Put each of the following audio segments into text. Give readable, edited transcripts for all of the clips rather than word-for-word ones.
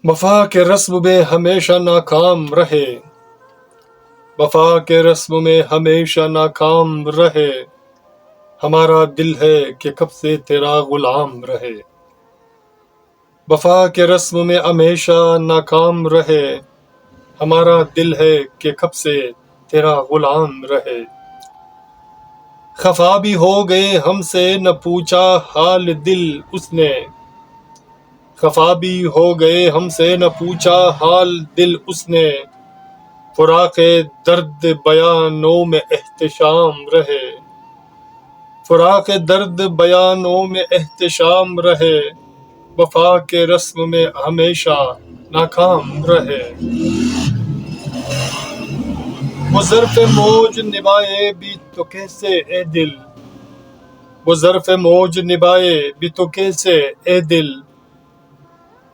وفا کے رسم میں ہمیشہ ناکام رہے، وفا کے رسم میں ہمیشہ ناکام رہے، ہمارا دل ہے کہ کب سے تیرا غلام رہے۔ وفا کے رسم میں ہمیشہ ناکام رہے، ہمارا دل ہے کہ کب سے تیرا غلام رہے۔ خفا بھی ہو گئے ہم سے نہ پوچھا حال دل اس نے، خفا بھی ہو گئے ہم سے نہ پوچھا حال دل اس نے، فراق درد بیانوں میں احتشام رہے، فراق درد بیانوں میں احتشام رہے، وفا کے رسم میں ہمیشہ ناکام رہے۔ وہ ظرف موج نبھائے بھی تو کیسے اے دل، وہ ظرف موج نبھائے بھی تو کیسے اے دل،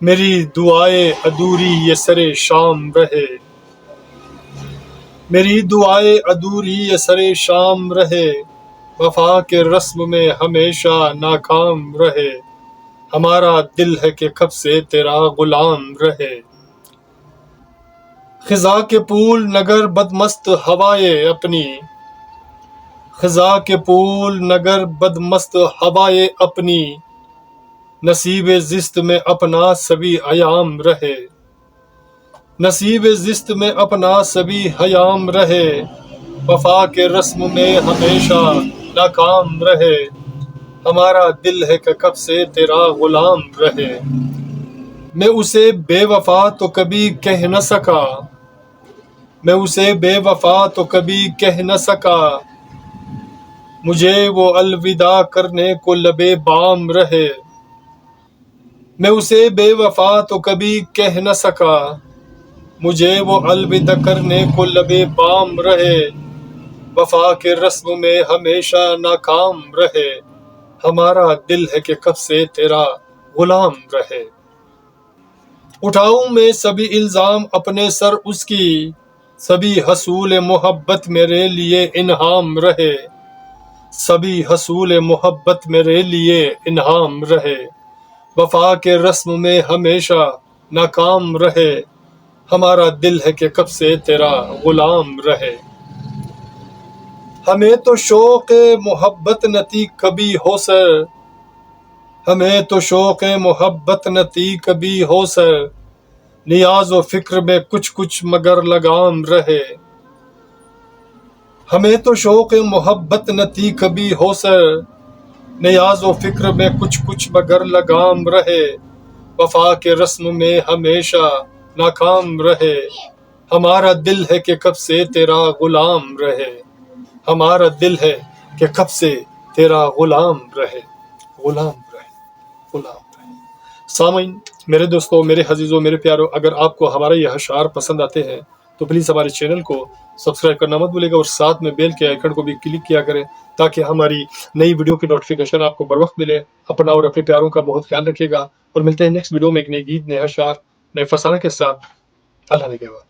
میری دعائے ادھوری یہ سرے شام رہے، میری دعائے ادھوری یہ سرے شام رہے، وفا کے رسم میں ہمیشہ ناکام رہے، ہمارا دل ہے کہ کب سے تیرا غلام رہے۔ خزاں کے پھول نگر بدمست ہوائے اپنی، خزاں کے پھول نگر بدمست ہوائے اپنی، نصیب زست میں اپنا سبھی ایام رہے، نصیب زست میں اپنا سبھی ایام رہے، وفا کے رسم میں ہمیشہ ناکام رہے، ہمارا دل ہے کہ کب سے تیرا غلام رہے۔ میں اسے بے وفا تو کبھی کہہ نہ سکا، میں اسے بے وفا تو کبھی کہہ نہ سکا، مجھے وہ الوداع کرنے کو لبے بام رہے، میں اسے بے وفا تو کبھی کہہ نہ سکا، مجھے وہ الوداع کرنے کو لبے بام رہے، وفا کے رسم میں ہمیشہ ناکام رہے، ہمارا دل ہے کہ کب سے تیرا غلام رہے۔ اٹھاؤں میں سبھی الزام اپنے سر اس کی، سبھی حصول محبت میرے لیے انعام رہے، سبھی حصول محبت میرے لیے انعام رہے، وفا کے رسم میں ہمیشہ ناکام رہے، ہمارا دل ہے کہ کب سے تیرا غلام رہے۔ ہمیں تو شوق محبت نہ تھی کبھی ہو سر، ہمیں تو شوق محبت نہ تھی کبھی ہو سر، نیاز و فکر میں کچھ مگر لگام رہے، ہمیں تو شوق محبت نہ تھی کبھی ہو سر، نیاز و فکر میں کچھ مگر لگام رہے، وفا کے رسم میں ہمیشہ ناکام رہے، ہمارا دل ہے کہ کب سے تیرا غلام رہے، ہمارا دل ہے کہ کب سے تیرا غلام رہے، غلام رہے، غلام رہے۔ سامعین، میرے دوستوں، میرے عزیزوں، میرے پیاروں، اگر آپ کو ہمارے یہ اشعار پسند آتے ہیں تو پلیز ہمارے چینل کو سبسکرائب کرنا مت بھولے گا، اور ساتھ میں بیل کے آئیکن کو بھی کلک کیا کریں تاکہ ہماری نئی ویڈیو کی نوٹیفیکیشن آپ کو بر وقت ملے۔ اپنا اور اپنے پیاروں کا بہت خیال رکھیے گا، اور ملتے ہیں نیکسٹ ویڈیو میں ایک نئی گیت، نئے اشعار، نئے فسانہ کے ساتھ۔ اللہ نگہبان۔